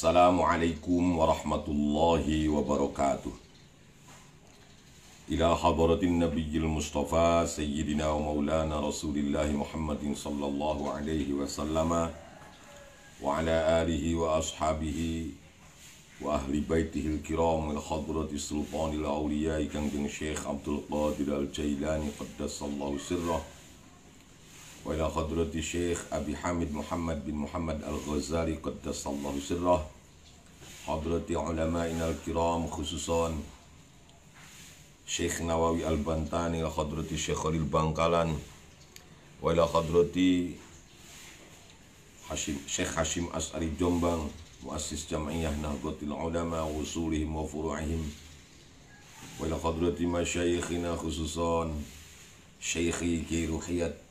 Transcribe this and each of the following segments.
Assalamualaikum warahmatullahi wabarakatuh. Ila hadratin nabiyil mustafa sayyidina wa maulana rasulillahi Muhammadin sallallahu alaihi wasallam wa ala alihi wa ashabihi wa ahli baitihil kiram min hadrati sultanil awliya Kangjeng Syekh Abdul Qadir Al-Jailani qaddasallahu sirrah wa ila hadrati Syekh Abi Hamid Muhammad bin Muhammad Al-Ghazali qaddasallahu sirrah, hadrati ulama'ina al-kiram khususan Syekh Nawawi Al-Bantani, ila hadrati Syekh Khalil Bangkalan wa ila hadrati Syekh Hashim As'ari Jombang, muassis Jam'iyah Nahdlatul Ulama wa usulihim wa furu'ihim, wa ila hadrati masyayikhina khususan Syekhi Kiai Ruhiyat,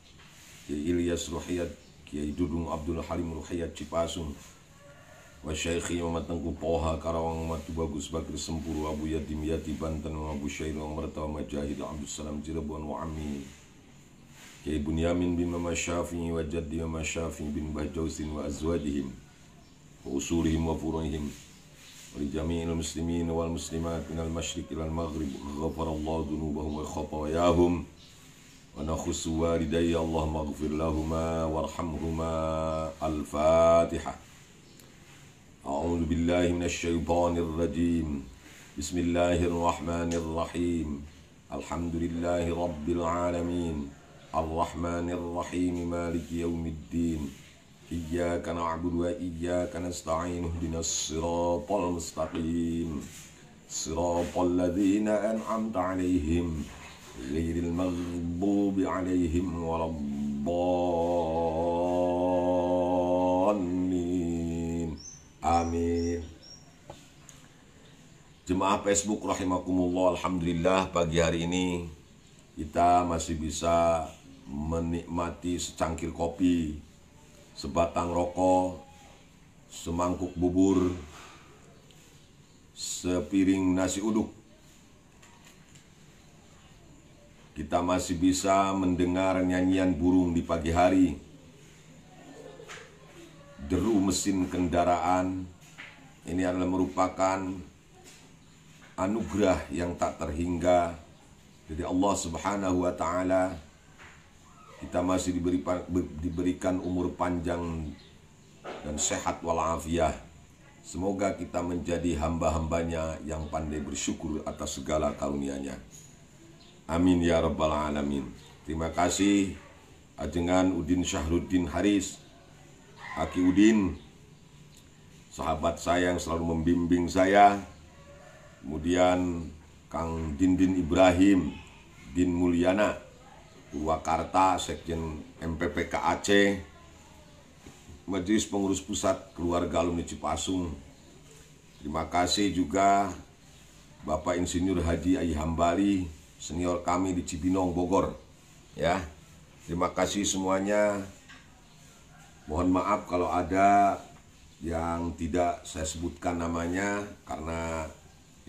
Kiai Ilyas Ruhiyat, Kiai Dudung Abdul Halim Ruhiyat Cipasung, wa Syekhi Muhammad Tengku Poha Karawang, Matu Bagus Bakri Sempuru, Abu Yatim Yati Banten, wa Abu Syair wa Mertawa Majahid Abdul Salam Cirebon, wa Ammi Kiai Bunyamin bin Mama Syafi'i wa Jaddi Mama Syafi'i bin Mbah Jausin wa azwajihim wa usulihim wa furu'ihim wa li jami'il muslimin wal muslimat minal masyriq ilal maghrib, ghafarallahu dhunubahum wa khatayahum wa nakhussu walidayya Allahumma ighfir lahuma warhamhuma. Al-Fatihah. A'udzu billahi minasy syaithanir rajim. Bismillahirrahmanirrahim. Alhamdulillahi rabbil alamin. Ar-Rahmanir Rahim. Maliki yaumiddin. Iyyaka na'budu wa iyyaka nasta'in. Ihdinas siratal mustaqim. Siratal ladzina an'amta 'alaihim ghairil maghdubi 'alaihim waladdallin. Amin. Jemaah Facebook rahimakumullah, alhamdulillah pagi hari ini kita masih bisa menikmati secangkir kopi, sebatang rokok, semangkuk bubur, sepiring nasi uduk. Kita masih bisa mendengar nyanyian burung di pagi hari, deru mesin kendaraan. Ini adalah merupakan anugerah yang tak terhingga dari Allah Subhanahu wa Ta'ala. Kita masih diberikan umur panjang dan sehat walafiat. Semoga kita menjadi hamba-hambanya yang pandai bersyukur atas segala karunia-Nya. Amin ya rabbal alamin. Terima kasih Ajengan Udin Syahruddin Haris, Aki Udin, sahabat saya yang selalu membimbing saya. Kemudian Kang Dindin Ibrahim, Din Mulyana, Purwakarta, Sekjen MPPK Aceh, Majelis Pengurus Pusat Keluarga Alumni Cipasung. Terima kasih juga Bapak Insinyur Haji Ayi Hambali, senior kami di Cibinong, Bogor. Ya, terima kasih semuanya. Mohon maaf kalau ada yang tidak saya sebutkan namanya, karena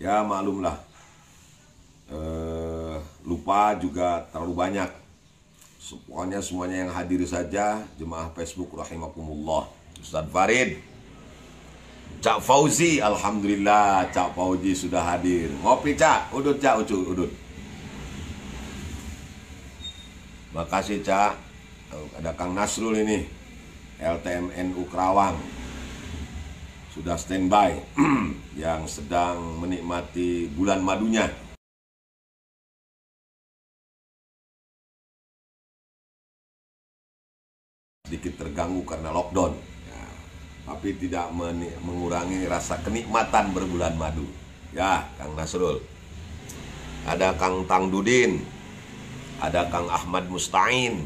ya maklumlah, lupa juga terlalu banyak. Pokoknya semuanya yang hadir saja, jemaah Facebook rahimakumullah. Ustadz Farid, Cak Fauzi, alhamdulillah Cak Fauzi sudah hadir. Ngopi Cak, udut Cak, udut. Makasih Cak. Ada Kang Nasrul ini, LTMNU Kerawang, sudah standby yang sedang menikmati bulan madunya. Sedikit terganggu karena lockdown ya, tapi tidak mengurangi rasa kenikmatan berbulan madu. Ya, Kang Nasrul. Ada Kang Tangdudin, ada Kang Ahmad Musta'in.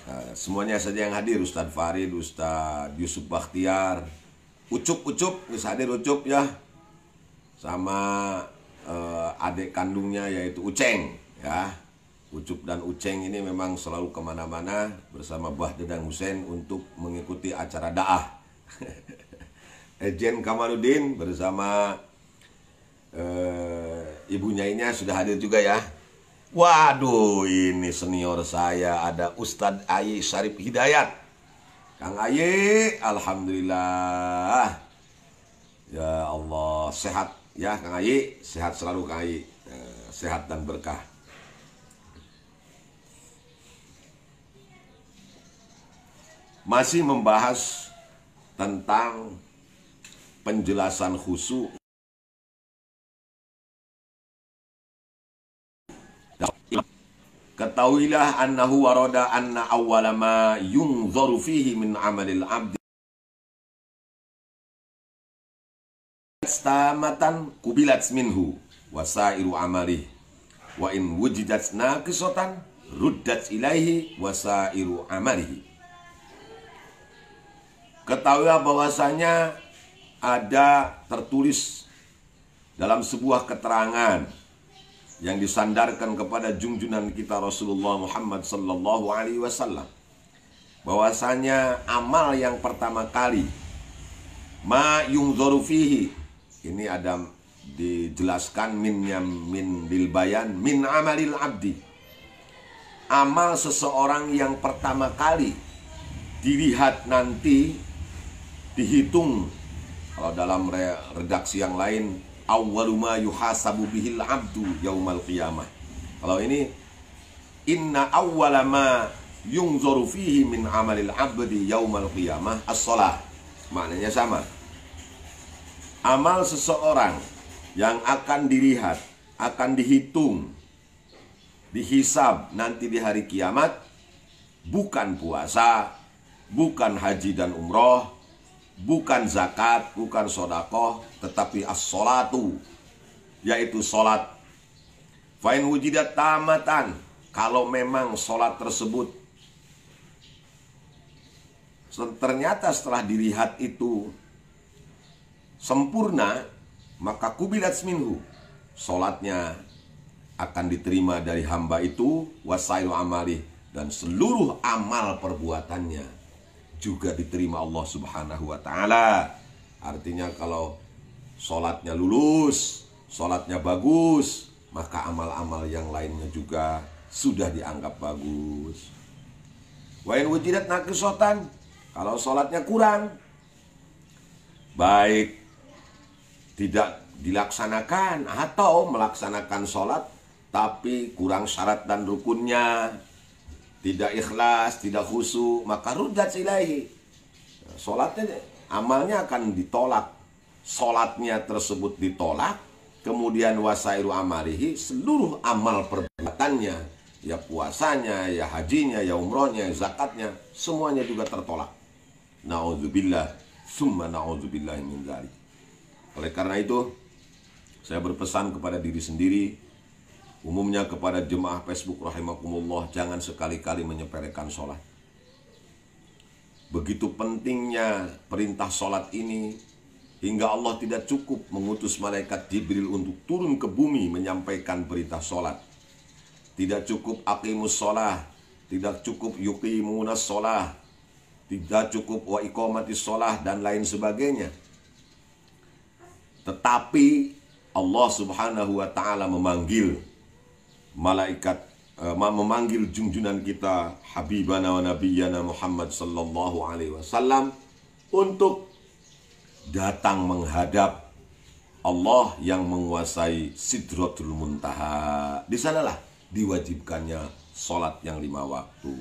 Nah, semuanya saja yang hadir. Ustadz Farid, Ustadz Yusuf Bakhtiar, Ucup bisa hadir Ucup ya, sama adik kandungnya yaitu Uceng ya. Ucup dan Uceng ini memang selalu kemana-mana bersama Mbah Dedang Husein untuk mengikuti acara daah. Ejen Kamarudin bersama ibunya ini sudah hadir juga ya. Waduh, ini senior saya, ada Ustadz Ayi Syarif Hidayat. Kang Ayi, alhamdulillah Ya Allah, sehat ya Kang Ayi, sehat selalu Kang Ayi, sehat dan berkah. Masih membahas tentang penjelasan khusyuk. Ketahuilah annahu warada anna awwala ma yunzaru fihi min amalil abdi istamatan kubilat minhu wasairu amalih wa in wujidat naqisatan ruddat ilaihi wasairu amalihi. Ketahuilah bahwasanya ada tertulis dalam sebuah keterangan yang disandarkan kepada junjungan kita Rasulullah Muhammad sallallahu alaihi wasallam, bahwasanya amal yang pertama kali ma yunzaru fihi, ini ada dijelaskan min lil bayan min amalil abdi, amal seseorang yang pertama kali dilihat nanti, dihitung. Kalau dalam redaksi yang lain, awwalu ma yuhasabu bihil abdu yaumal qiyamah. Kalau ini inna awwala ma yunzaru fihi min amalil abdi yaumal qiyamah as-shalah. Maknanya sama. Amal seseorang yang akan dilihat, akan dihitung, dihisab nanti di hari kiamat, bukan puasa, bukan haji dan umroh, bukan zakat, bukan sodakoh, tetapi as-sholatu, yaitu sholat. Fa'in wujidat tamatan, kalau memang sholat tersebut ternyata setelah dilihat itu sempurna, maka kubilat minhu, sholatnya akan diterima dari hamba itu, wasairu amali, dan seluruh amal perbuatannya juga diterima Allah Subhanahu wa ta'ala. Artinya kalau sholatnya lulus, sholatnya bagus, maka amal-amal yang lainnya juga sudah dianggap bagus. Wa in wujidat naqisatan, kalau sholatnya kurang, baik tidak dilaksanakan atau melaksanakan sholat tapi kurang syarat dan rukunnya, tidak ikhlas, tidak khusyuk, maka ruddat ilaihi, sholatnya, amalnya akan ditolak. Sholatnya tersebut ditolak, kemudian wasairu amalihi, seluruh amal perbuatannya, ya puasanya, ya hajinya, ya umrohnya, ya zakatnya, semuanya juga tertolak. Na'udzubillah, summa na'udzubillah min dzalik. Oleh karena itu, saya berpesan kepada diri sendiri, umumnya kepada jemaah Facebook rahimakumullah, jangan sekali-kali menyepelekan sholat. Begitu pentingnya perintah sholat ini, hingga Allah tidak cukup mengutus malaikat Jibril untuk turun ke bumi menyampaikan perintah sholat. Tidak cukup aqimus sholah, tidak cukup yuqimunas sholah, tidak cukup wa iqamatis sholah, dan lain sebagainya. Tetapi Allah Subhanahu wa ta'ala memanggil malaikat, memanggil junjungan kita Habibana wa Nabiyyana Muhammad sallallahu alaihi wasallam untuk datang menghadap Allah yang menguasai Sidratul Muntaha. Di sanalah diwajibkannya sholat yang 5 waktu.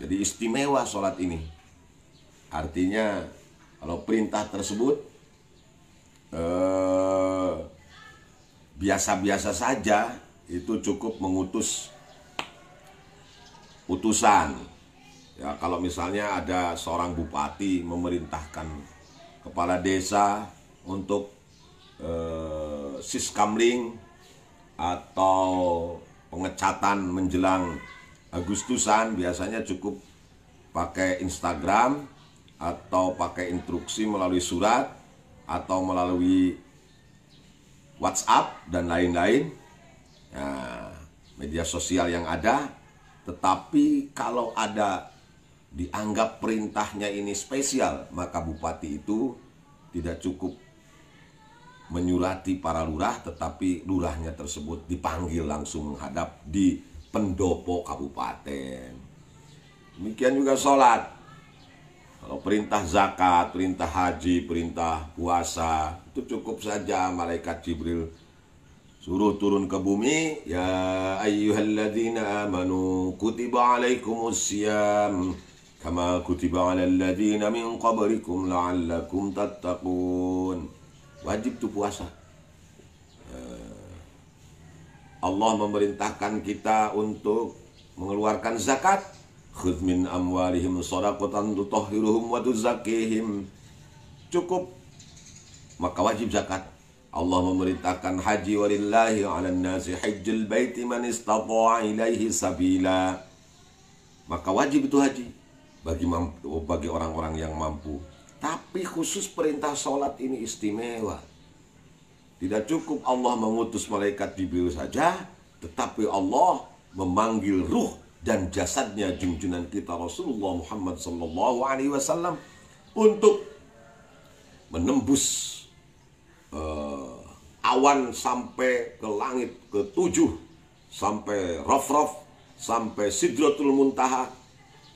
Jadi istimewa sholat ini. Artinya kalau perintah tersebut biasa-biasa saja, itu cukup mengutus utusan. Ya, kalau misalnya ada seorang bupati memerintahkan kepala desa untuk siskamling atau pengecatan menjelang Agustusan, biasanya cukup pakai Instagram atau pakai instruksi melalui surat atau melalui WhatsApp dan lain-lain, nah, media sosial yang ada. Tetapi kalau ada dianggap perintahnya ini spesial, maka bupati itu tidak cukup menyurati para lurah, tetapi lurahnya tersebut dipanggil langsung menghadap di pendopo kabupaten. Demikian juga sholat. Kalau perintah zakat, perintah haji, perintah puasa, itu cukup saja malaikat Jibril suruh turun ke bumi. Ya ayyuhalladzina amanu kutiba alaikumusiyam kama kutiba alal ladzina min qablikum la'allakum tattaqun. Wajib tuh puasa. Allah memerintahkan kita untuk mengeluarkan zakat. Khudz min amwalihim shadaqatan tutahhiruhum wa tuzakkihim. Cukup. Maka wajib zakat. Allah memerintahkan haji, walillahi 'alan nasi hajjul baiti man istata'a ilaihi sabila. Maka wajib itu haji bagi orang-orang yang mampu. Tapi khusus perintah sholat ini istimewa. Tidak cukup Allah mengutus malaikat Jibril saja, tetapi Allah memanggil ruh dan jasadnya junjungan kita Rasulullah Muhammad SAW untuk menembus awan sampai ke langit ke-7, sampai Raf-Raf, sampai Sidratul Muntaha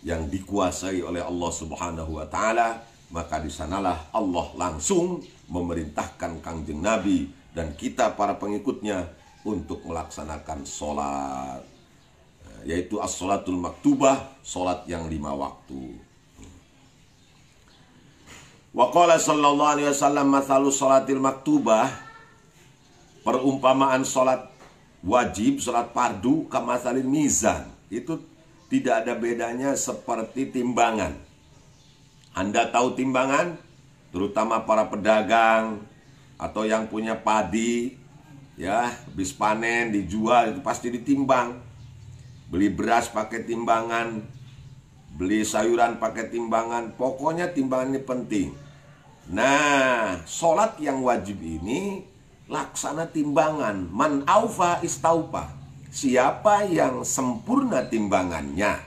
yang dikuasai oleh Allah Subhanahu wa Ta'ala. Maka di sanalah Allah langsung memerintahkan Kangjeng Nabi dan kita para pengikutnya untuk melaksanakan sholat, yaitu as-sholatul maktubah, sholat yang 5 waktu. Wa qala sallallahu alaihi wasallam mathalu sholatil maktubah, perumpamaan sholat wajib, sholat fardu, kamathalil mizan. Itu tidak ada bedanya seperti timbangan. Anda tahu timbangan? Terutama para pedagang atau yang punya padi, ya, habis panen dijual itu pasti ditimbang. Beli beras pakai timbangan, beli sayuran pakai timbangan, pokoknya timbangan ini penting. Nah, sholat yang wajib ini laksana timbangan. Man aufa istaufa. Siapa yang sempurna timbangannya,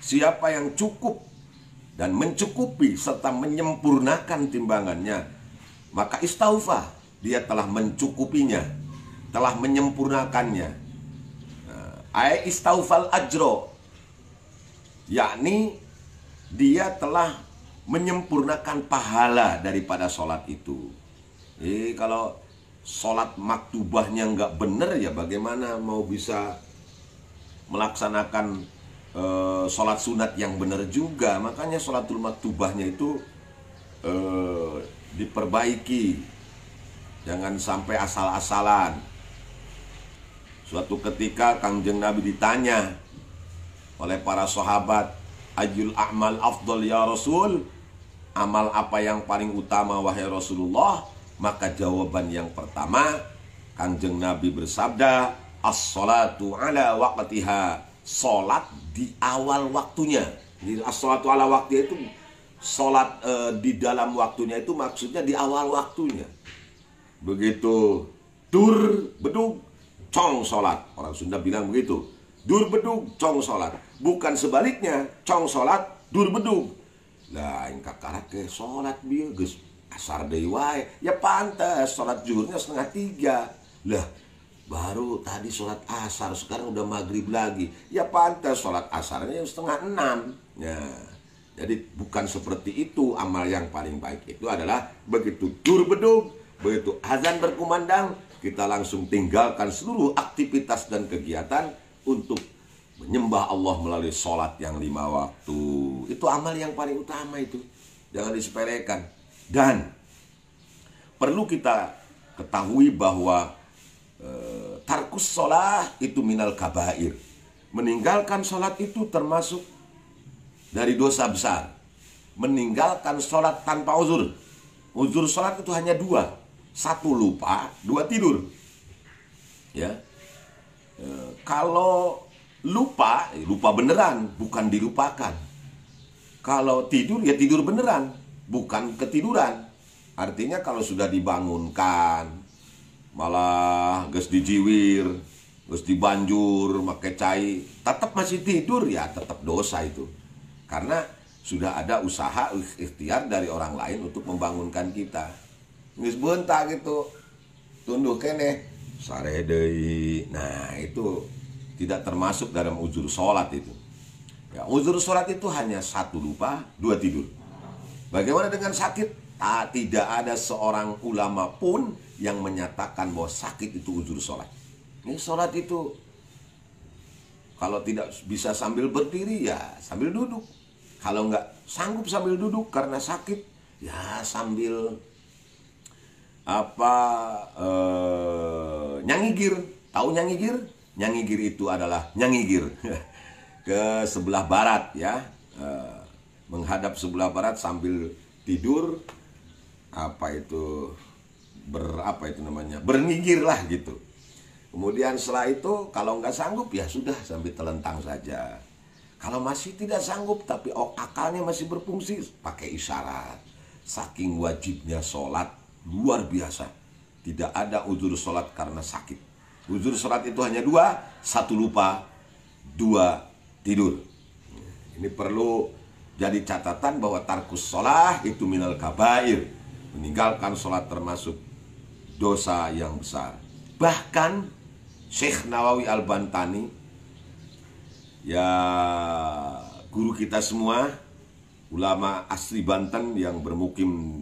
siapa yang cukup dan mencukupi serta menyempurnakan timbangannya, maka istaufa, dia telah mencukupinya, telah menyempurnakannya. Ai istaufal ajro, yakni dia telah menyempurnakan pahala daripada sholat itu. Kalau sholat maktubahnya nggak benar, ya bagaimana mau bisa melaksanakan sholat sunat yang benar juga. Makanya sholatul maktubahnya itu diperbaiki, jangan sampai asal-asalan. Suatu ketika Kangjeng Nabi ditanya oleh para sahabat, ayyul a'mal afdal ya Rasul, amal apa yang paling utama wahai Rasulullah? Maka jawaban yang pertama, Kangjeng Nabi bersabda, as-salatu ala waqtiha, salat di awal waktunya. Jadi as-salatu ala waqtiha itu salat di dalam waktunya, itu maksudnya di awal waktunya. Begitu dur bedug cong salat, orang Sunda bilang begitu, dur bedug cong salat, bukan sebaliknya, cong salat dur bedug. Lah ingkak karake salat bieu geus asar deui wae, ya pantas salat zuhurnya 2:30. Lah baru tadi sholat asar, sekarang udah maghrib lagi, ya pantas sholat asarnya 5:30. Ya, jadi bukan seperti itu. Amal yang paling baik itu adalah begitu dur bedug, begitu azan berkumandang, kita langsung tinggalkan seluruh aktivitas dan kegiatan untuk menyembah Allah melalui sholat yang 5 waktu. Itu amal yang paling utama itu, jangan disepelekan. Dan perlu kita ketahui bahwa tarkus sholat itu minal kabair. Meninggalkan sholat itu termasuk dari dosa besar. Meninggalkan sholat tanpa uzur. Uzur sholat itu hanya 2. 1 lupa, 2 tidur. Ya. Kalau lupa, lupa beneran, bukan dilupakan. Kalau tidur, ya tidur beneran, bukan ketiduran. Artinya kalau sudah dibangunkan, malah geus dijiwir, geus dibanjur, make cai, tetap masih tidur, ya tetap dosa itu. Karena sudah ada usaha ikhtiar dari orang lain untuk membangunkan kita. Geus beuntak gitu, tunduh keneh, sare deui. Nah, itu tidak termasuk dalam uzur sholat itu. Ya, uzur sholat itu hanya 1 lupa, 2 tidur. Bagaimana dengan sakit? Tidak ada seorang ulama pun yang menyatakan bahwa sakit itu uzur sholat. Ini sholat itu kalau tidak bisa sambil berdiri ya sambil duduk. Kalau nggak sanggup sambil duduk karena sakit ya sambil nyangigir. Tahu nyangigir? Nyangigir itu adalah nyangigir ke sebelah barat ya, menghadap sebelah barat sambil tidur, bernyigir lah gitu. Kemudian setelah itu kalau nggak sanggup ya sudah sambil telentang saja. Kalau masih tidak sanggup tapi akalnya masih berfungsi, pakai isyarat. Saking wajibnya sholat luar biasa. Tidak ada uzur sholat karena sakit. Uzur sholat itu hanya dua, satu lupa, dua tidur. Ini perlu jadi catatan bahwa tarkus sholat itu minal kabair. Meninggalkan sholat termasuk dosa yang besar. Bahkan Syekh Nawawi Al-Bantani, ya guru kita semua, ulama asli Banten yang bermukim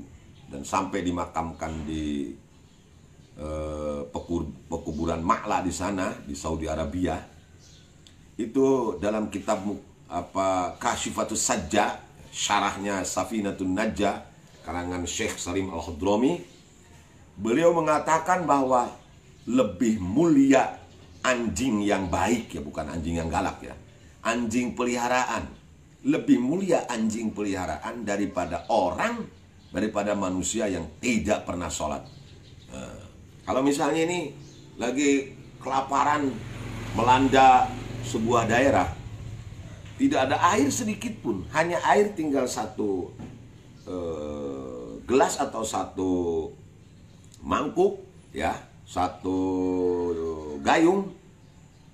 dan sampai dimakamkan di pekuburan Ma'la di sana di Saudi Arabia, itu dalam kitab Kashifatus Sajja, syarahnya Safinatun Najah karangan Syekh Salim Al-Khadrami, beliau mengatakan bahwa lebih mulia anjing yang baik, ya bukan anjing yang galak ya, anjing peliharaan, lebih mulia anjing peliharaan daripada manusia yang tidak pernah sholat. Kalau misalnya ini lagi kelaparan melanda sebuah daerah, tidak ada air sedikit pun, hanya air tinggal satu gelas atau satu mangkuk ya, satu gayung.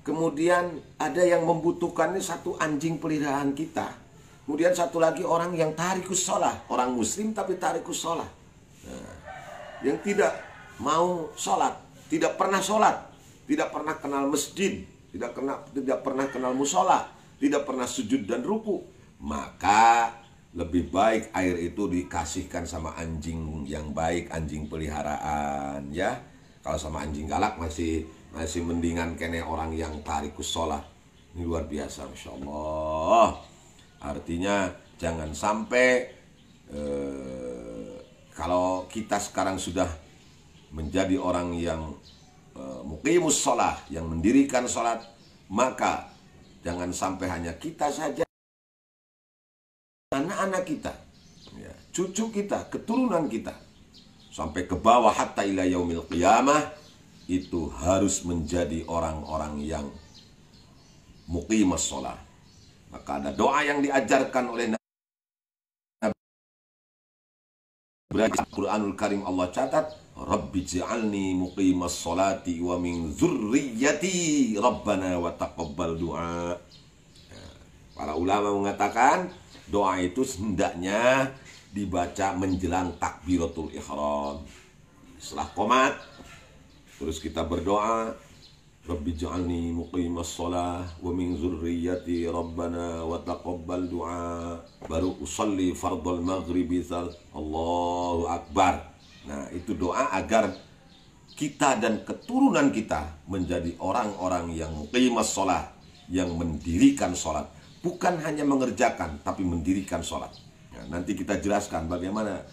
Kemudian ada yang membutuhkannya satu anjing peliharaan kita. Kemudian satu lagi orang yang tarikus sholah, orang muslim tapi tarikus sholah, yang tidak mau sholat, tidak pernah sholat, tidak pernah kenal masjid, tidak pernah kenal musola, tidak pernah sujud dan ruku. Maka lebih baik air itu dikasihkan sama anjing yang baik, anjing peliharaan ya. Kalau sama anjing galak masih mendingan kene orang yang tarikus sholah. Ini luar biasa, Masya Allah. Artinya jangan sampai kalau kita sekarang sudah menjadi orang yang muqimus sholah, yang mendirikan sholat, maka jangan sampai hanya kita saja, anak-anak kita, ya, cucu kita, keturunan kita, sampai ke bawah hatta ila yaumil qiyamah, itu harus menjadi orang-orang yang muqimus sholah. Maka ada doa yang diajarkan oleh Nabi Al-Quranul Karim, Allah catat, Rabbi ji'alni muqimas sholati wa min zurriyati Rabbana wa taqabbal du'a. Para ulama mengatakan doa itu hendaknya dibaca menjelang takbiratul ihram. Setelah qomat, terus kita berdoa, Rabbi ja'alni muqimas sholah wa min zurriyati Rabbana wa taqabbal du'a. Baru usalli fardal maghribi Allahu Akbar. Nah, itu doa agar kita dan keturunan kita menjadi orang-orang yang muqimas sholah, yang mendirikan sholat. Bukan hanya mengerjakan, tapi mendirikan sholat. Nah, nanti kita jelaskan bagaimana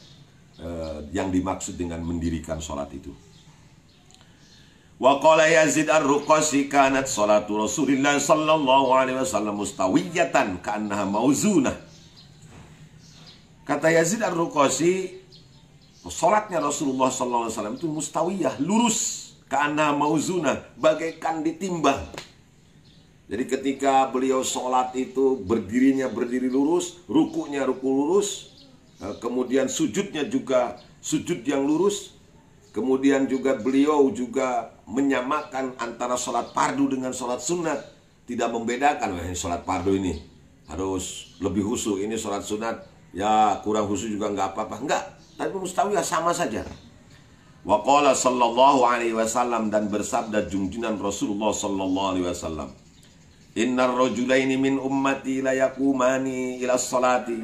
yang dimaksud dengan mendirikan sholat itu. Wa qala Yazid Ar-Ruqasi kanat salatu Rasulillah sallallahu alaihi wasallam mustawiyatan ka'annaha mauzunah. Kata Yazid Ar-Ruqasi, salatnya Rasulullah sallallahu alaihi wasallam itu mustawiyah, lurus, ka'annaha mauzunah, bagaikan ditimbang. Jadi ketika beliau salat itu berdirinya berdiri lurus, rukunya ruku lurus, kemudian sujudnya juga sujud yang lurus. Kemudian juga beliau juga menyamakan antara sholat fardu dengan sholat sunat. Tidak membedakan, wah ini sholat fardu ini harus lebih khusyuk, ini sholat sunat ya kurang khusyuk juga nggak apa-apa. Enggak, tapi mustawiyah sama saja. Wa qala sallallahu alaihi wasallam, dan bersabda junjungan Rasulullah sallallahu alaihi wasallam, Innar rajulaini min ummati la yaqumani ila sholati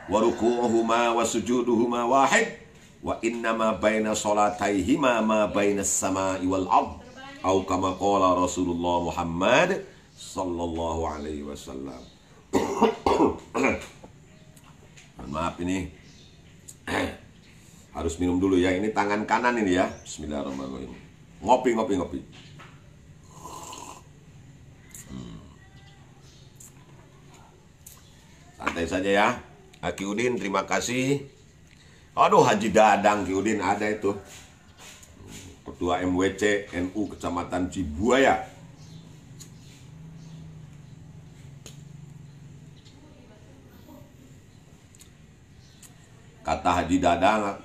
wa ruku'uhuma wa sujuduhuma wahid wa innama baina salataihima ma baina as-sama'i wal ard au kama qala Rasulullah Muhammad sallallahu alaihi wasallam. Maaf ini harus minum dulu ya. Ini tangan kanan ini ya. Bismillahirrahmanirrahim. Ngopi. Santai saja ya. Ki Udin, terima kasih. Aduh, Haji Dadang Ki Udin ada itu. Ketua MWC NU Kecamatan Cibuaya. Kata Haji Dadang,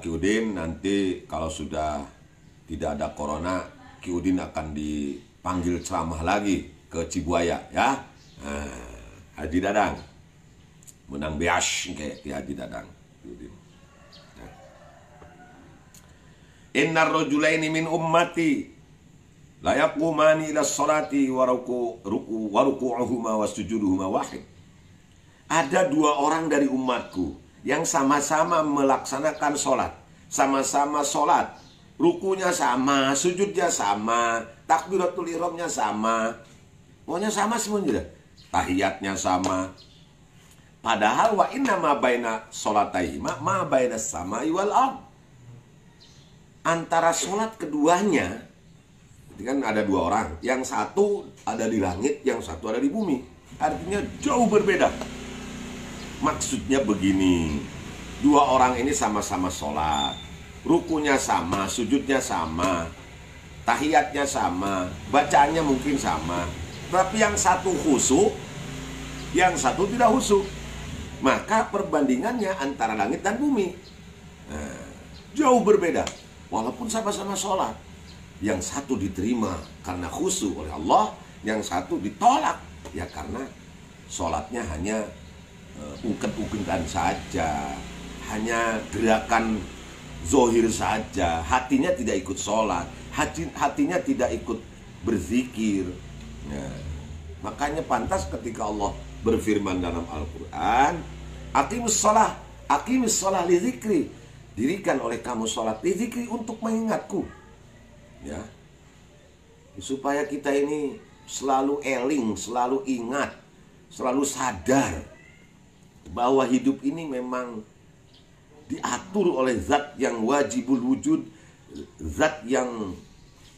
Ki Udin, nanti kalau sudah tidak ada corona, Ki Udin akan dipanggil ceramah lagi ke Cibuaya ya. Nah, Haji Dadang menang beas kayak Haji Dadang. Innar rajulaini min ummati la yaqumani ila sholati wa ruku'uhuma wa sujuduhuma wahid. Ada dua orang dari umatku yang sama-sama melaksanakan sholat, sama-sama sholat, rukunya sama, sujudnya sama, takbiratul ihramnya sama, pokoknya sama semuanya, tahiyatnya sama. Padahal wa inna ma baina sholataihima ma baina samai wal ard. Antara sholat keduanya, itu kan ada dua orang, yang satu ada di langit, yang satu ada di bumi. Artinya jauh berbeda. Maksudnya begini, dua orang ini sama-sama sholat, rukunya sama, sujudnya sama, tahiyatnya sama, bacaannya mungkin sama, tapi yang satu khusyuk, yang satu tidak khusyuk. Maka perbandingannya antara langit dan bumi jauh berbeda. Walaupun sama-sama sholat, yang satu diterima karena khusyuk oleh Allah, yang satu ditolak ya karena sholatnya hanya ungkit-ungkitan saja, hanya gerakan zohir saja, hatinya tidak ikut sholat, hatinya tidak ikut berzikir. Nah, makanya pantas ketika Allah berfirman dalam Al-Quran, aqimus sholah li zikri, dirikan oleh kamu sholat li zikri, untuk mengingatku ya, supaya kita ini selalu eling, selalu ingat, selalu sadar bahwa hidup ini memang diatur oleh zat yang wajibul wujud, zat yang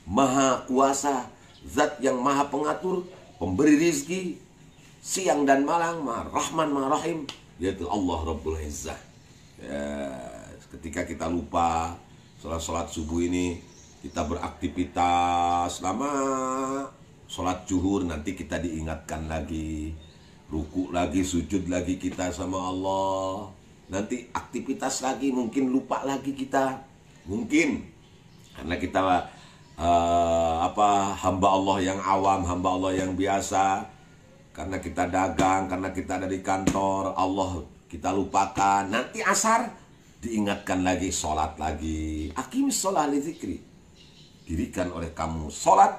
maha kuasa, zat yang maha pengatur, pemberi rizki siang dan malam, maha rahman maha rahim, yaitu Allah Rabbul Izzah ya. Ketika kita lupa sholat subuh ini, kita beraktivitas lama, sholat zuhur nanti kita diingatkan lagi, ruku lagi, sujud lagi kita sama Allah, nanti aktivitas lagi, mungkin lupa lagi kita, mungkin karena kita hamba Allah yang awam, hamba Allah yang biasa, karena kita dagang, karena kita ada di kantor, Allah kita lupakan, nanti asar diingatkan lagi, sholat lagi. Aqimis sholah li zikri, dirikan oleh kamu sholat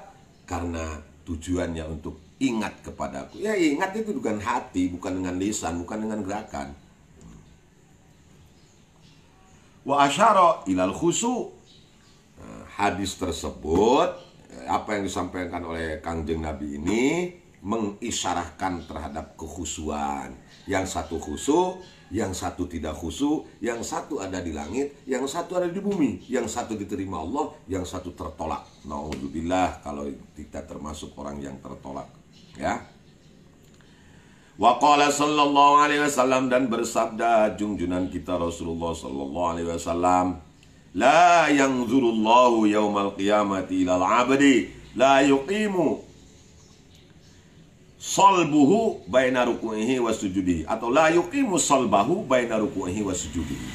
karena tujuannya untuk ingat kepadaku. Ya, ingat itu dengan hati, bukan dengan lisan, bukan dengan gerakan. Wa asyara ilal khusu. Hadis tersebut, apa yang disampaikan oleh Kangjeng Nabi ini mengisyarahkan terhadap kekhusyuan. Yang satu khusyuk, yang satu tidak khusyuk, yang satu ada di langit, yang satu ada di bumi, yang satu diterima Allah, yang satu tertolak. Naudzubillah kalau kita termasuk orang yang tertolak. Ya. Wa qala sallallahu alaihi wasallam, dan bersabda junjunan kita Rasulullah sallallahu alaihi wasallam, la yanzurullahu yaumal qiyamati ilal abdi la yuqimu salbuhu baina ruku'ihi wa sujudihi, atau la yuqimu salbahu baina ruku'ihi wa sujudihi.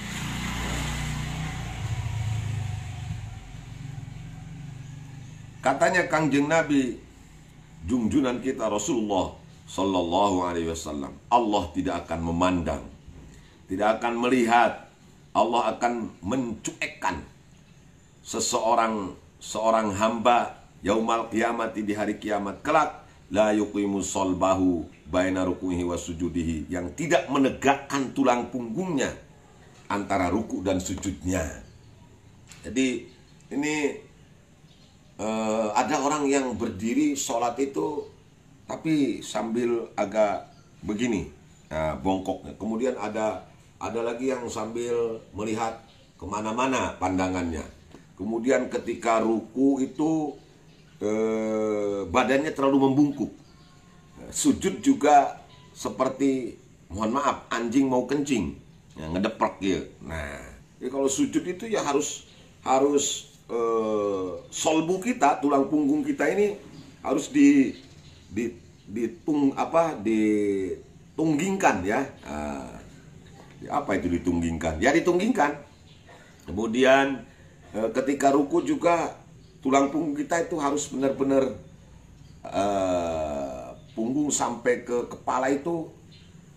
Katanya Kangjeng Nabi, junjunan kita Rasulullah sallallahu alaihi wasallam, Allah tidak akan memandang, tidak akan melihat, Allah akan mencuekkan seorang hamba yaumal qiyamati, di hari kiamat kelak, la yuqimu solbahu baina ruku'ihi wa sujudihi, yang tidak menegakkan tulang punggungnya antara ruku dan sujudnya. Jadi ini ada orang yang berdiri sholat itu tapi sambil agak begini, nah, bongkoknya. Kemudian ada lagi yang sambil melihat kemana-mana pandangannya. Kemudian ketika ruku itu badannya terlalu membungkuk. Sujud juga seperti, mohon maaf, anjing mau kencing, ya, ngedeprek gitu. Nah, jadi kalau sujud itu ya harus solbu kita, tulang punggung kita ini harus ditunggingkan ya. Apa itu ditunggingkan? Ya ditunggingkan. Kemudian ketika ruku juga tulang punggung kita itu harus benar-benar punggung sampai ke kepala itu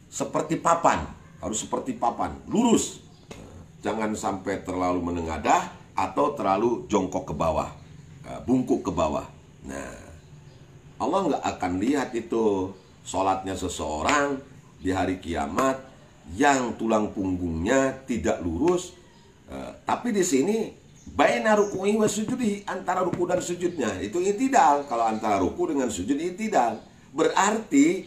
seperti papan, harus seperti papan, lurus. Jangan sampai terlalu menengadah atau terlalu jongkok ke bawah, bungkuk ke bawah. Nah, Allah nggak akan lihat itu sholatnya seseorang di hari kiamat yang tulang punggungnya tidak lurus. Tapi di sini baina ruku'i wa sujudi, antara ruku dan sujudnya itu i'tidal. Kalau antara ruku dengan sujud i'tidal, berarti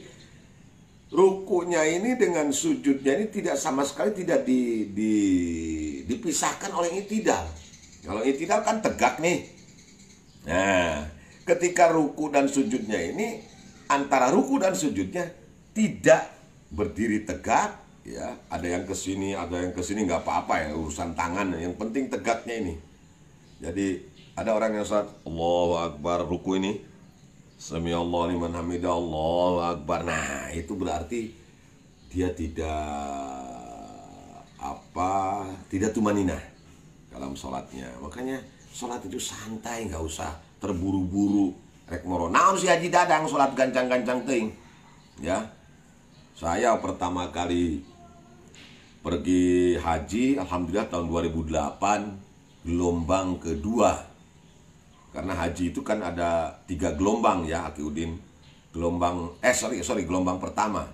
rukunya ini dengan sujudnya ini tidak sama sekali tidak dipisahkan oleh i'tidal. Kalau i'tidal kan tegak nih. Nah, ketika ruku dan sujudnya ini, antara ruku dan sujudnya tidak berdiri tegak, ya, ada yang ke sini, ada yang ke sini, nggak apa-apa ya, urusan tangan, yang penting tegaknya ini. Jadi ada orang yang saat Allahu Akbar ruku ini, Sami Allah liman hamidah, Allahu Akbar. Nah, itu berarti dia tidak tumaninah dalam sholatnya. Makanya sholat itu santai, nggak usah terburu-buru. Rek moro naon si Haji Dadang sholat gancang-gancang ting. Ya, saya pertama kali pergi haji, alhamdulillah tahun 2008, gelombang kedua. Karena haji itu kan ada 3 gelombang ya, Akiuddin. Gelombang pertama.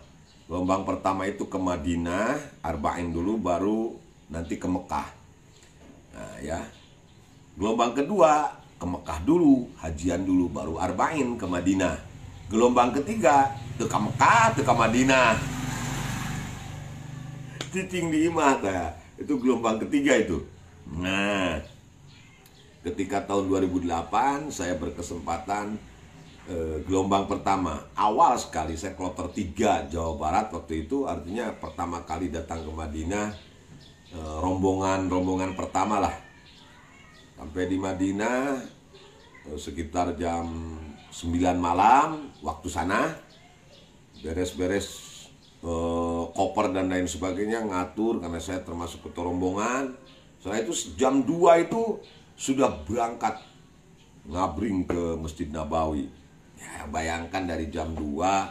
Gelombang pertama itu ke Madinah, Arba'in dulu, baru nanti ke Mekah. Nah ya, gelombang kedua ke Mekah dulu, hajian dulu, baru Arba'in ke Madinah. Gelombang ketiga ke Mekah, ke Madinah. Cicing di imah, nah, itu gelombang ketiga itu. Nah, ketika tahun 2008 saya berkesempatan gelombang pertama, awal sekali saya kloter 3 Jawa Barat waktu itu, artinya pertama kali datang ke Madinah, rombongan pertama lah. Sampai di Madinah sekitar jam 9 malam waktu sana, beres-beres koper dan lain sebagainya, ngatur karena saya termasuk ketua rombongan. Setelah itu jam 2 itu sudah berangkat ngabring ke Masjid Nabawi. Ya, bayangkan dari jam 2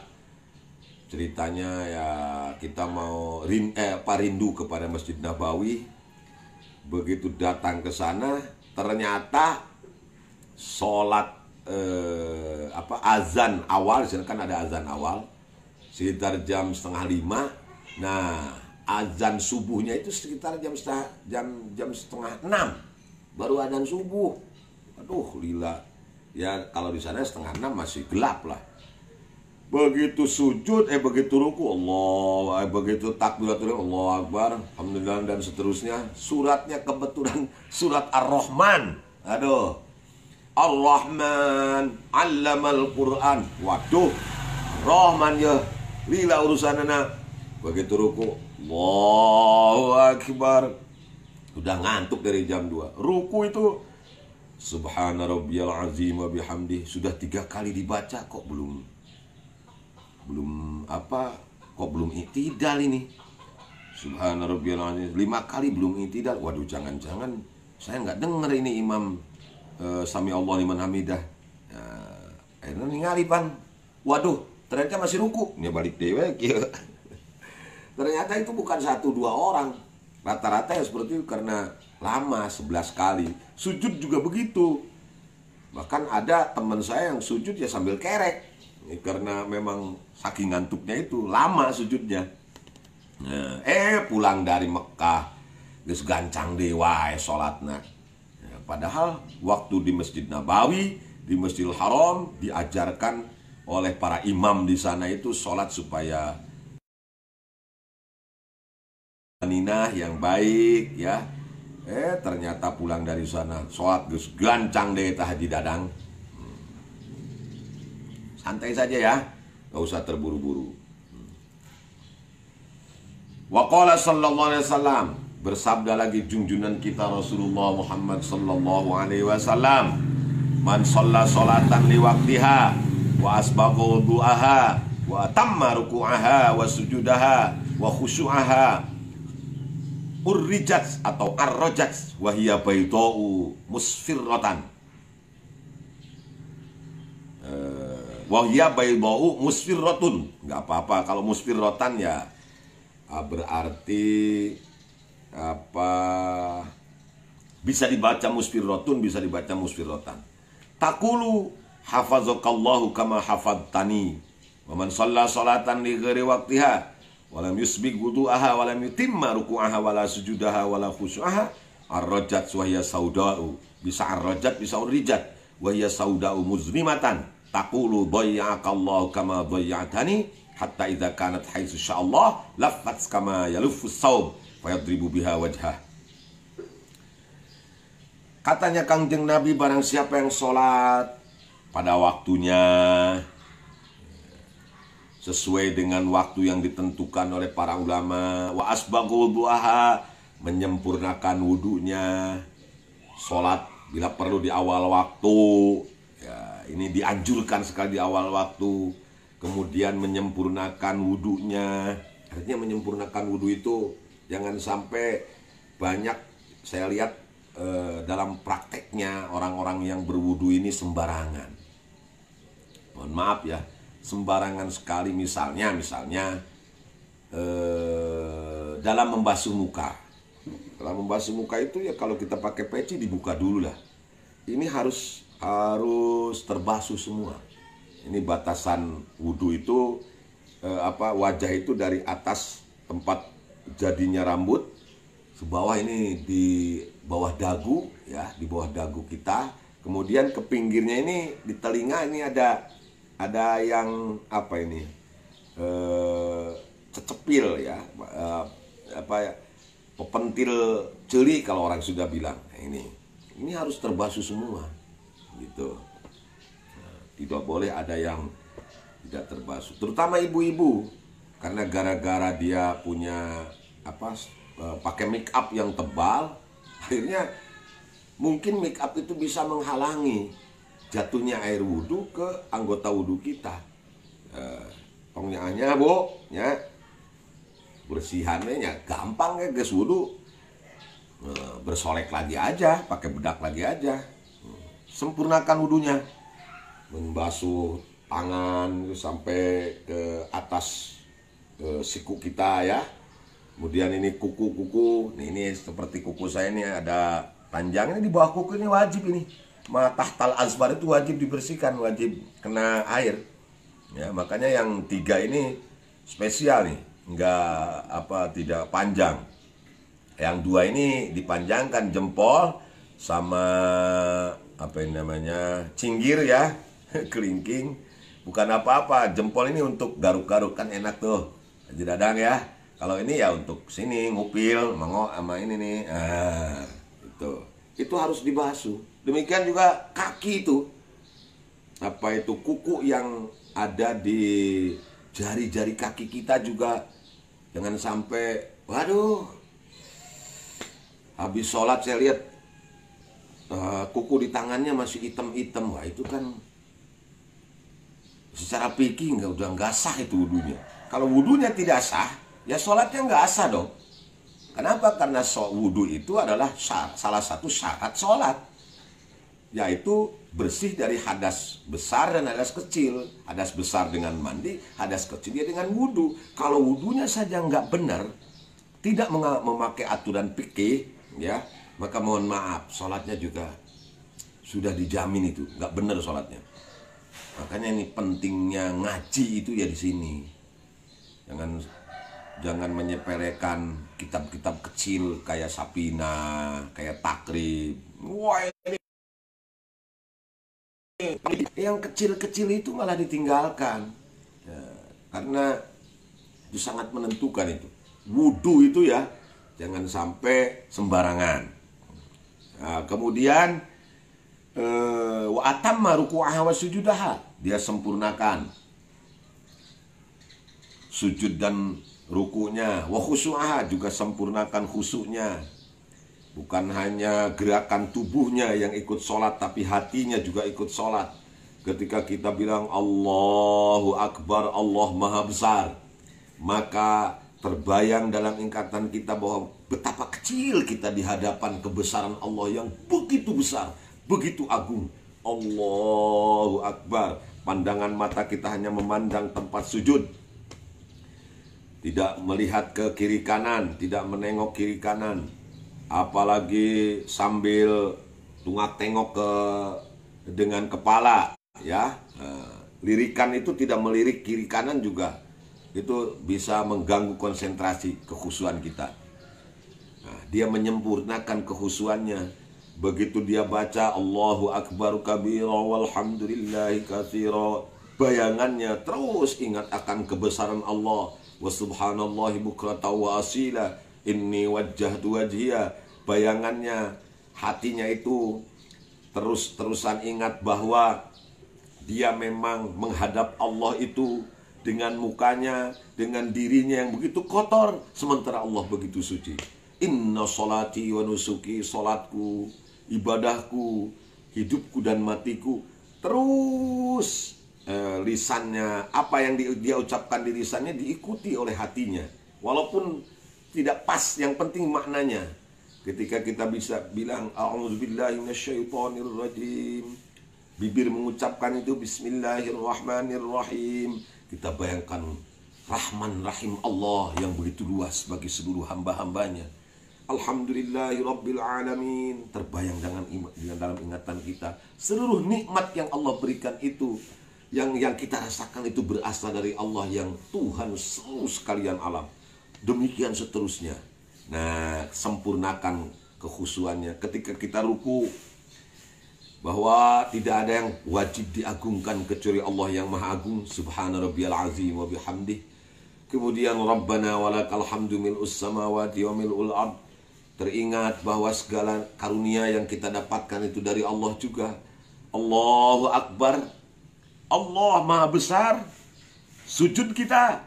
ceritanya ya, kita mau rindu kepada Masjid Nabawi. Begitu datang ke sana, ternyata sholat azan awal, di sana kan ada azan awal sekitar jam 4:30. Nah, azan subuhnya itu sekitar jam setengah 6 baru azan subuh. Aduh, lila. Ya kalau di sana setengah 6 masih gelap lah. Begitu sujud, begitu ruku, Allah, begitu takbiratul Allahu Akbar, alhamdulillah dan seterusnya. Suratnya kebetulan surat Ar-Rahman. Aduh. Ar-Rahman 'allamal Qur'an. Waduh. Rahman ya. Lila urusan anak. Begitu ruku, Allahu Akbar. Udah ngantuk dari jam 2. Ruku itu Subhana rabbiyal azim wa bihamdih sudah 3 kali dibaca, kok belum i'tidal ini. Subhana rabbiyal azim 5 kali belum i'tidal. Waduh, jangan-jangan saya nggak denger ini imam Sami Allah liman hamidah. Akhirnya ningali pan. Waduh, ternyata masih ruku. Ini balik dewek ya. Ternyata itu bukan 1-2 orang. Rata-rata ya seperti itu karena lama 11 kali. Sujud juga begitu. Bahkan ada teman saya yang sujud ya sambil kerek. Karena memang saking ngantuknya itu lama sujudnya. Nah, pulang dari Mekah geus gancang dewa sholatna. Ya, padahal waktu di Masjid Nabawi, di Masjidil Haram diajarkan oleh para imam di sana itu sholat supaya ninah yang baik ya. Ternyata pulang dari sana sholat geus gancang deh tah Haji Dadang. Santai saja ya, gak usah terburu-buru. Wa qala sallallahu alaihi wasallam, bersabda lagi junjungan kita Rasulullah Muhammad sallallahu alaihi wasallam, man shalla sholatan li waqtiha wa asbagha wudu'aha wa tamma ruku'aha wa sujudaha wa khusyu'aha urrijat atau arrojat wahiyya baydau musfirrotan wahiyya baydau musfirrotun. Nggak apa-apa kalau musfirrotan ya berarti apa, bisa dibaca musfirrotun, bisa dibaca musfirrotan. Takulu hafazakallahu kama hafadtani wa man shalla sholatan li ghairi waqtiha walam yusbik wudu'aha walam yutimma ruku'aha wala sujudaha wala khusyu'aha arrojat wahiyya sauda'u. Bisa arrojat, bisa urrijat. Wahiyya sauda'u muzlimatan taqulu dhayya'akallahu kama dhayya'tani hatta idza kanat haitsu sya'allah laffat kama yaluffu saub fayadribu biha wajhah. Katanya Kangjeng Nabi, barang siapa yang sholat pada waktunya sesuai dengan waktu yang ditentukan oleh para ulama, wa asbaghu wudu'aha, menyempurnakan wudunya, sholat bila perlu di awal waktu ya, ini dianjurkan sekali di awal waktu. Kemudian menyempurnakan wudunya, artinya menyempurnakan wudu itu jangan sampai banyak. Saya lihat dalam prakteknya orang-orang yang berwudu ini sembarangan, mohon maaf ya, sembarangan sekali. Misalnya dalam membasuh muka. Dalam membasuh muka itu ya kalau kita pakai peci dibuka dulu lah. Ini harus terbasuh semua. Ini batasan wudhu itu wajah itu dari atas tempat jadinya rambut, ke bawah ini di bawah dagu ya, di bawah dagu kita. Kemudian ke pinggirnya ini di telinga ini ada yang apa ini cecepil ya, pepentil celi kalau orang sudah bilang. Ini harus terbasuh semua gitu. Nah, tidak boleh ada yang tidak terbasuh, terutama ibu-ibu, karena gara-gara dia punya pakai make up yang tebal, akhirnya mungkin make up itu bisa menghalangi jatuhnya air wudhu ke anggota wudhu kita. Pengnyaannya bu, ya bersihannya ya gampang ya guys wudhu. Bersolek lagi aja, pakai bedak lagi aja. Sempurnakan wudhunya, membasuh tangan sampai ke atas siku kita ya. Kemudian ini kuku. Ini seperti kuku saya ini ada panjangnya di bawah kuku ini wajib ini. Tahtal azfar itu wajib dibersihkan, wajib kena air. Ya, makanya yang 3 ini spesial nih, tidak panjang. Yang 2 ini dipanjangkan, jempol sama cinggir ya, kelingking. Bukan apa-apa, jempol ini untuk garuk-garuk kan enak tuh, Haji Dadang ya. Kalau ini ya untuk sini ngupil, mengok sama ini nih. Itu harus dibasuh. Demikian juga kaki itu. Kuku yang ada di jari-jari kaki kita juga jangan sampai, waduh, habis sholat saya lihat kuku di tangannya masih hitam-hitam. Wah, itu kan secara fikih udah nggak sah itu wudunya. Kalau wudunya tidak sah, ya sholatnya nggak sah dong. Kenapa? Karena wudu itu adalah salah satu syarat sholat, yaitu bersih dari hadas besar dan hadas kecil. Hadas besar dengan mandi, hadas kecil ya dengan wudu. Kalau wudunya saja nggak benar, tidak memakai aturan fikih, ya, maka mohon maaf, sholatnya juga sudah dijamin itu nggak benar sholatnya. Makanya ini pentingnya ngaji itu ya di sini. Jangan menyepelekan kitab-kitab kecil kayak Sapina, kayak Takrib. Wah, ini yang kecil-kecil itu malah ditinggalkan. Ya, karena itu sangat menentukan itu. Wudhu itu ya jangan sampai sembarangan. Nah, kemudian wa atamma ruku'aha wa sujudaha, dia sempurnakan sujud dan rukunya, wa khusu'aha, juga sempurnakan khusyuknya. Bukan hanya gerakan tubuhnya yang ikut sholat, tapi hatinya juga ikut sholat. Ketika kita bilang Allahu Akbar, Allah Maha Besar, maka terbayang dalam ingatan kita bahwa betapa kecil kita di hadapan kebesaran Allah yang begitu besar, begitu agung. Allahu Akbar. Pandangan mata kita hanya memandang tempat sujud, tidak melihat ke kiri kanan, tidak menengok kiri kanan, apalagi sambil tengok ke dengan kepala, ya. Lirikan itu tidak melirik kiri kanan juga, itu bisa mengganggu konsentrasi kekhusyuan kita. Nah, dia menyempurnakan kekhusyuannya. Begitu dia baca Allahu Akbar kabira walhamdulillahi katsira, bayangannya terus ingat akan kebesaran Allah. Wa subhanallahi bukrata wa asila, inni wajjahtu wajhiya. Bayangannya, hatinya itu terus-terusan ingat bahwa dia memang menghadap Allah itu dengan mukanya, dengan dirinya yang begitu kotor, sementara Allah begitu suci. Inna sholati wa nusuki, sholatku, ibadahku, hidupku dan matiku. Terus lisannya, apa yang dia ucapkan di lisannya diikuti oleh hatinya, walaupun tidak pas, yang penting maknanya. Ketika kita bisa bilang a'udzubillahi minasyaitonirrajim, bibir mengucapkan itu bismillahirrahmanirrahim, kita bayangkan Rahman Rahim Allah yang begitu luas bagi seluruh hamba-hambanya. Alhamdulillahi Rabbil Alamin, terbayang dengan dalam ingatan kita seluruh nikmat yang Allah berikan itu, yang kita rasakan itu berasal dari Allah yang Tuhan seluruh sekalian alam. Demikian seterusnya. Nah, sempurnakan kekhusyuannya. Ketika kita ruku, bahwa tidak ada yang wajib diagungkan kecuali Allah yang Maha Agung. Subhana rabbiyal azim wa bihamdih. Kemudian Rabbana walakal hamdu mil'us samawati wa mil'ul ard. Teringat bahwa segala karunia yang kita dapatkan itu dari Allah juga. Allahu Akbar, Allah Maha Besar. Sujud kita,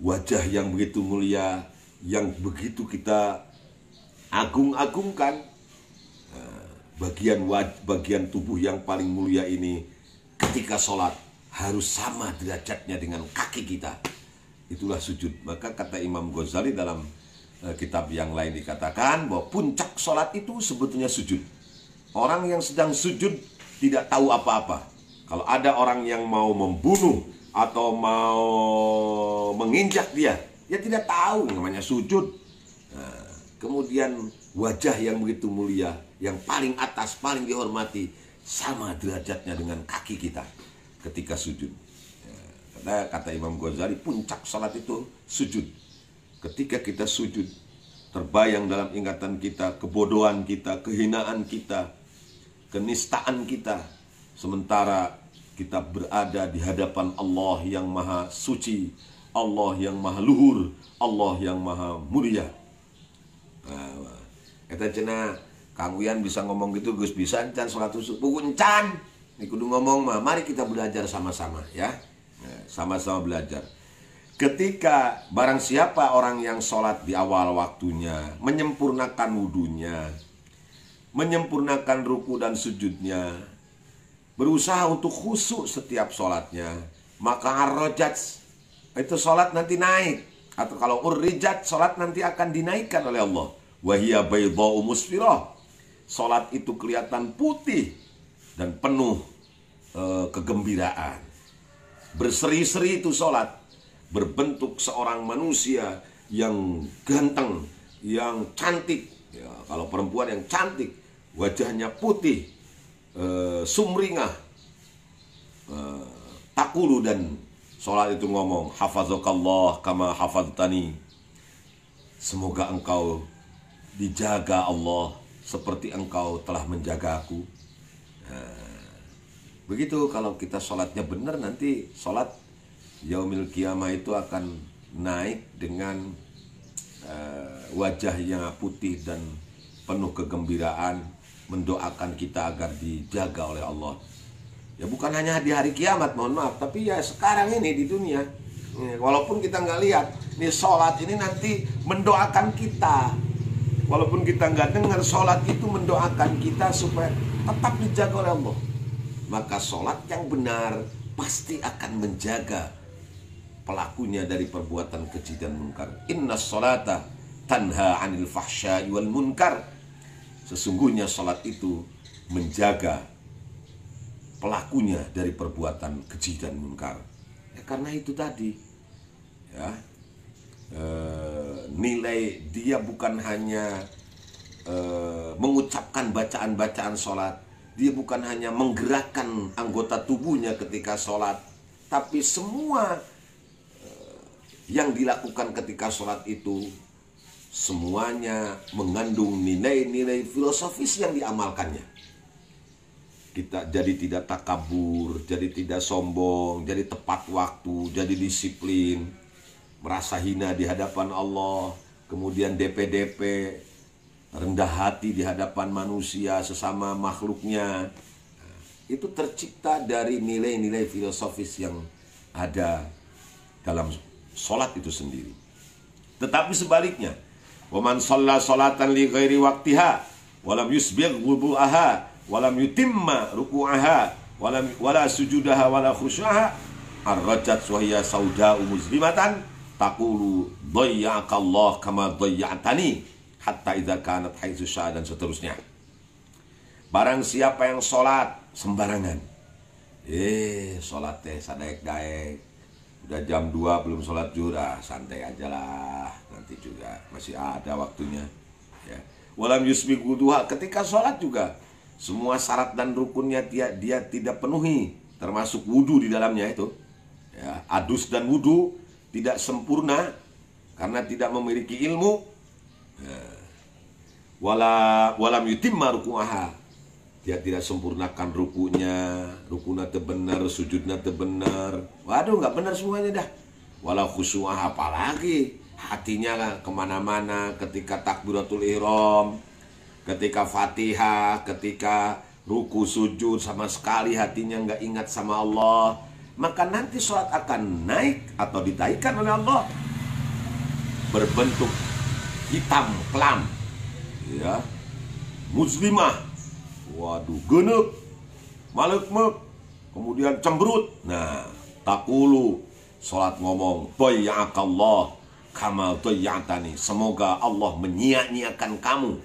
wajah yang begitu mulia, yang begitu kita agung-agungkan. Bagian tubuh yang paling mulia ini ketika sholat harus sama derajatnya dengan kaki kita. Itulah sujud. Maka kata Imam Ghazali dalam kitab yang lain dikatakan bahwa puncak sholat itu sebetulnya sujud. Orang yang sedang sujud tidak tahu apa-apa. Kalau ada orang yang mau membunuh atau mau menginjak dia tidak tahu namanya sujud. Nah, kemudian wajah yang begitu mulia, yang paling atas, paling dihormati, sama derajatnya dengan kaki kita ketika sujud. Kata Imam Ghazali, puncak salat itu sujud. Ketika kita sujud, terbayang dalam ingatan kita kebodohan kita, kehinaan kita, kenistaan kita, sementara kita berada di hadapan Allah yang Maha Suci, Allah yang Maha Luhur, Allah yang Maha Mulia. Kata cina Kang Wian bisa ngomong gitu, Gus bisa encan salat subuh encan. Ini kudu ngomong mah, mari kita belajar sama-sama ya. Sama-sama belajar. Ketika barang siapa orang yang sholat di awal waktunya, menyempurnakan wudunya, menyempurnakan ruku dan sujudnya, berusaha untuk khusyuk setiap sholatnya, maka arrojat itu sholat nanti naik. Atau kalau urrijat, sholat nanti akan dinaikkan oleh Allah. Wahia baydha'u musfirah, sholat itu kelihatan putih dan penuh kegembiraan. Berseri-seri itu sholat, berbentuk seorang manusia yang ganteng, yang cantik ya, kalau perempuan yang cantik, wajahnya putih, sumringah, Takulu, dan sholat itu ngomong, hafazakallah kama hafaztani, semoga engkau dijaga Allah seperti engkau telah menjaga aku. Begitu kalau kita sholatnya benar, nanti sholat yaumil qiyamah itu akan naik dengan wajah yang putih dan penuh kegembiraan, mendoakan kita agar dijaga oleh Allah. Ya bukan hanya di hari kiamat, mohon maaf, tapi ya sekarang ini di dunia. Walaupun kita nggak lihat, nih sholat ini nanti mendoakan kita. Walaupun kita nggak dengar, sholat itu mendoakan kita supaya tetap dijaga oleh Allah. Maka sholat yang benar pasti akan menjaga pelakunya dari perbuatan keji dan munkar. Inna sholata tanha anil fahsya'i wal munkar. Sesungguhnya sholat itu menjaga pelakunya dari perbuatan keji dan munkar. Ya, karena itu tadi, ya, nilai dia bukan hanya mengucapkan bacaan-bacaan sholat, dia bukan hanya menggerakkan anggota tubuhnya ketika sholat, tapi semua yang dilakukan ketika sholat itu semuanya mengandung nilai-nilai filosofis yang diamalkannya. Kita jadi tidak takabur, jadi tidak sombong, jadi tepat waktu, jadi disiplin, merasa hina di hadapan Allah, kemudian DP-DP, rendah hati di hadapan manusia sesama makhluknya. Itu tercipta dari nilai-nilai filosofis yang ada dalam sholat itu sendiri. Tetapi sebaliknya, waman shalla sholatan li ghairi waqtiha walam yusbigh wudu'aha walam yutimma ruku'aha wala sujudaha wala khusyu'aha arrajat wahya sauda'u muslimatan taqulu dhayya'akallah kama dhayya'tani hatta idza kanat haitsu syaa, dan seterusnya. Barang siapa yang sholat sembarangan, sholat teh sadaek-daek, udah jam 2 belum sholat zuhur, santai aja lah, nanti juga masih ada waktunya, ya. Walam yusbigh wudu'a, ketika sholat juga semua syarat dan rukunnya dia tidak penuhi, termasuk wudu di dalamnya itu. Ya, adus dan wudu tidak sempurna karena tidak memiliki ilmu. Ya. Walam yutimma ruku'aha, dia tidak sempurnakan rukunya, rukuna benar, sujudnya benar. Waduh, nggak benar semuanya dah. Wala khusyu'aha, apalagi hatinya kemana-mana ketika takbiratul ihram, ketika Fatihah, ketika ruku sujud, sama sekali hatinya nggak ingat sama Allah. Maka nanti sholat akan naik atau ditaikkan oleh Allah berbentuk hitam kelam, ya, muslimah, waduh, genep, malek-mek, kemudian cemberut. Nah, takulu, sholat ngomong, dhayya'akallah kama dhayya'tani, semoga Allah menyia-nyiakan kamu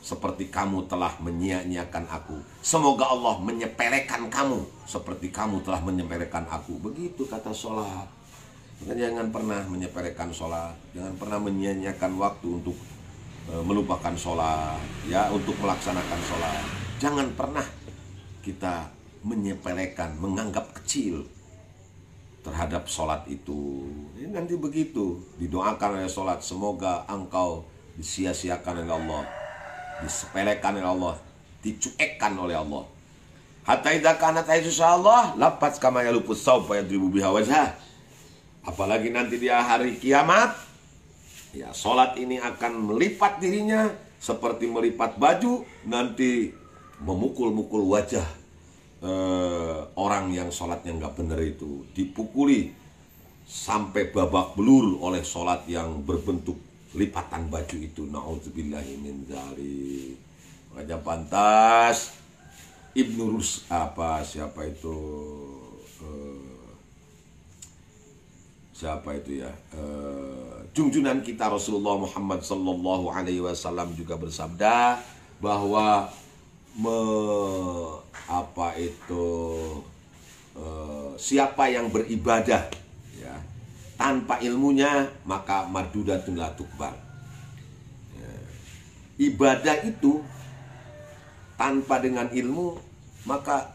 seperti kamu telah menyia-nyiakan aku. Semoga Allah menyepelekan kamu seperti kamu telah menyepelekan aku. Begitu kata sholat. Maka jangan pernah menyepelekan sholat, jangan pernah menyia-nyiakan waktu untuk melupakan sholat, ya, untuk melaksanakan sholat. Jangan pernah kita menyepelekan, menganggap kecil terhadap sholat itu. Ini nanti begitu didoakan oleh sholat, semoga engkau disia-siakan oleh Allah, disepelekan oleh Allah, dicuekkan oleh Allah. Hatta idza kanat Allah lapat kama yalupus saub fa yadribu biha wajhah. Apalagi nanti di hari kiamat, ya, sholat ini akan melipat dirinya seperti melipat baju, nanti memukul-mukul wajah orang yang sholatnya nggak benar itu, dipukuli sampai babak belur oleh sholat yang berbentuk lipatan baju itu. Na'udzubillahi min dzalik. Makanya pantas Ibnu Rus siapa itu ya, junjunan kita Rasulullah Muhammad sallallahu alaihi wasallam juga bersabda bahwa siapa yang beribadah, ya, tanpa ilmunya, maka mardudatun la tukbal. Ya. Ibadah itu tanpa dengan ilmu maka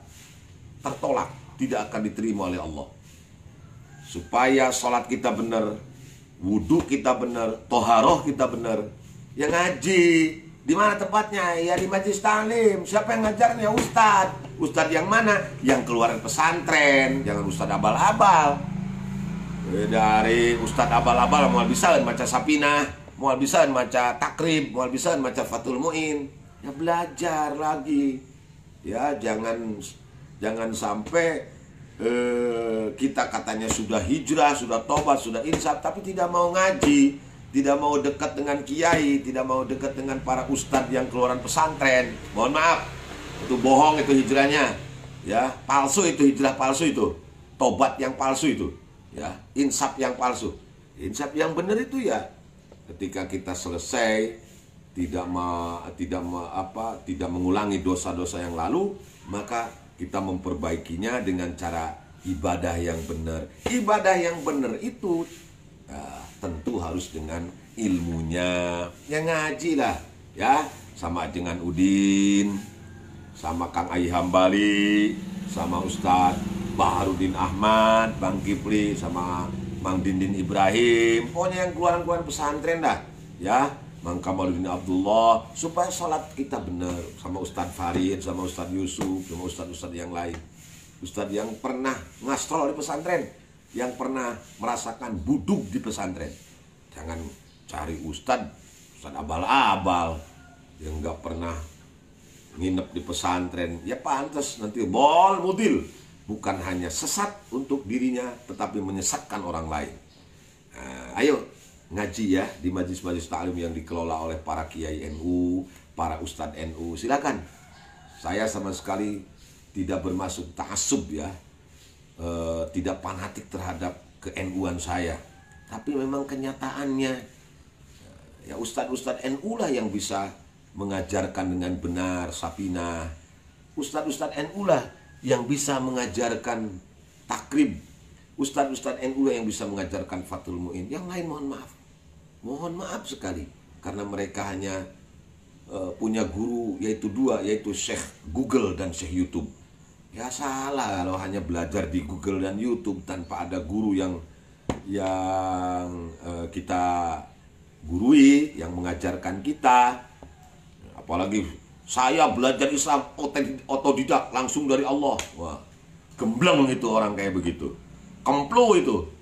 tertolak, tidak akan diterima oleh Allah. Supaya sholat kita benar, wudhu kita benar, toharoh kita benar, ya ngaji. Di mana tempatnya? Ya di majelis taklim. Siapa yang ngajarnya? Ustadz. Ustadz yang mana? Yang keluaran pesantren. Jangan ustadz abal-abal. Dari ustadz abal-abal mau bisa baca Sapinah, mau bisa baca Takrib, mau bisa baca Fathul Mu'in. Ya belajar lagi. Ya jangan sampai kita katanya sudah hijrah, sudah tobat, sudah insaf, tapi tidak mau ngaji, tidak mau dekat dengan kiai, tidak mau dekat dengan para ustadz yang keluaran pesantren. Mohon maaf, itu bohong, itu hijrahnya, ya palsu, itu hijrah palsu, itu tobat yang palsu, itu ya insaf yang palsu. Insaf yang benar itu ya ketika kita selesai tidak mengulangi dosa-dosa yang lalu, maka kita memperbaikinya dengan cara ibadah yang benar. Ibadah yang benar itu tentu harus dengan ilmunya. Ya ngaji lah, ya sama dengan Udin, sama Kang Ai Hambali, sama Ustadz Baharudin Ahmad, Bang Kipli, sama Mang Dindin Ibrahim. Pokoknya yang keluaran-keluaran pesantren dah, ya. Mang Kamaluddin Abdullah, supaya sholat kita benar. Sama Ustadz Farid, sama Ustadz Yusuf, sama Ustadz-Ustadz yang lain. Ustadz yang pernah ngastrol di pesantren, yang pernah merasakan buduk di pesantren. Jangan cari Ustadz abal-abal yang nggak pernah nginep di pesantren. Ya pantas nanti bol mudil. Bukan hanya sesat untuk dirinya, tetapi menyesatkan orang lain. Nah, ayo ngaji ya di majelis-majelis taklim yang dikelola oleh para kiai NU, para ustadz NU. Silakan. Saya sama sekali tidak bermaksud ta'assub ya, tidak fanatik terhadap ke-NU-an saya. Tapi memang kenyataannya ya ustadz-ustadz NU lah yang bisa mengajarkan dengan benar Sapinah. Ustadz-ustadz NU lah yang bisa mengajarkan takrib. Ustadz-ustadz NU lah yang bisa mengajarkan Fathul Mu'in. Yang lain mohon maaf sekali, karena mereka hanya punya guru yaitu dua, yaitu Syekh Google dan Syekh YouTube. Ya salah kalau hanya belajar di Google dan YouTube tanpa ada guru yang kita gurui, yang mengajarkan kita. Apalagi saya belajar Islam otodidak langsung dari Allah. Wah, gembleng itu orang kayak begitu, kemplo itu.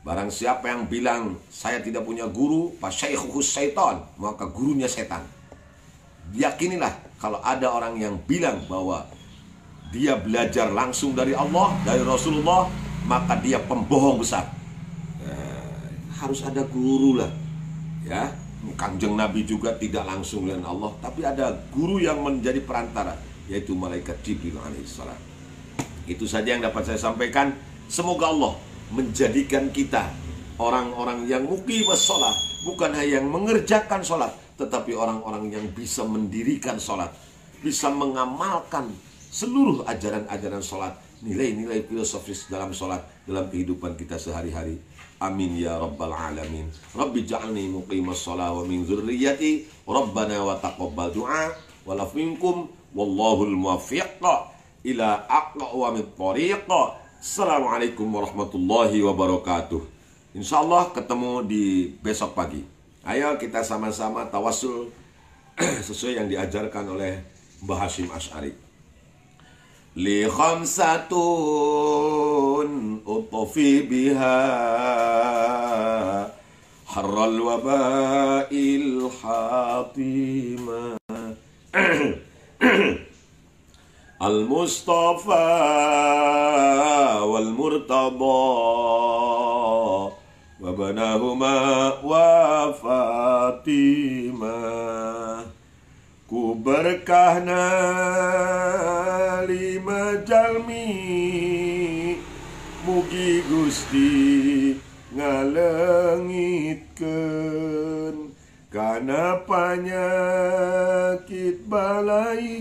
Barang siapa yang bilang saya tidak punya guru, fasyaikhuhus syaitan, maka gurunya setan. Yakinilah kalau ada orang yang bilang bahwa dia belajar langsung dari Allah, dari Rasulullah, maka dia pembohong besar. Harus ada guru lah, ya. Kanjeng Nabi juga tidak langsung dengan Allah, tapi ada guru yang menjadi perantara, yaitu malaikat Jibril alaihissalam. Itu saja yang dapat saya sampaikan. Semoga Allah menjadikan kita orang-orang yang muqimus sholat, bukan hanya yang mengerjakan sholat, tetapi orang-orang yang bisa mendirikan sholat, bisa mengamalkan seluruh ajaran-ajaran sholat, nilai-nilai filosofis dalam sholat, dalam kehidupan kita sehari-hari. Amin ya rabbal alamin. Rabbi ja'alni muqimas sholat wa min dzurriyyati rabbana wa taqabbal du'a wa la minkum wallahul muwaffiq ila aqwamit thoriq. Assalamualaikum warahmatullahi wabarakatuh. Insyaallah ketemu di besok pagi. Ayo kita sama-sama tawassul sesuai yang diajarkan oleh Mbah Hashim Asy'ari. Li khamsatun utufi biha harral wabail hatimah Al-Mustafa wal-Murtada wa banahuma wa Fatimah. Ku berkahna lima jalmi, mugi Gusti ngalengitkeun kana panyakit balai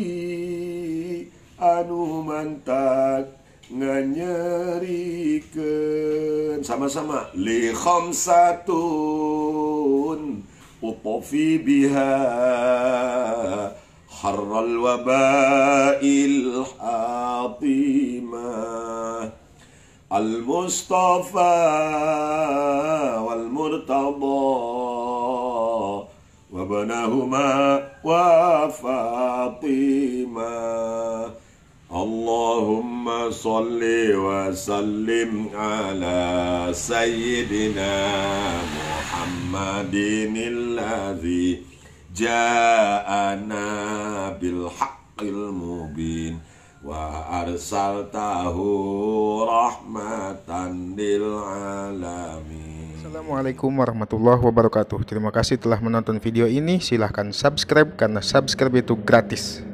anu mantak nganyerikeun. Sama-sama. Li khamsatun utofi biha حر الوباء الحاطمة المصطفى والمرتضى وابنهما وفاطمة اللهم صل وسلم على سيدنا محمد الذي جاءنا بالحق المبين وأرسلته رحمة للعالمين. Assalamualaikum warahmatullahi wabarakatuh. Terima kasih telah menonton video ini. Silahkan subscribe karena subscribe itu gratis.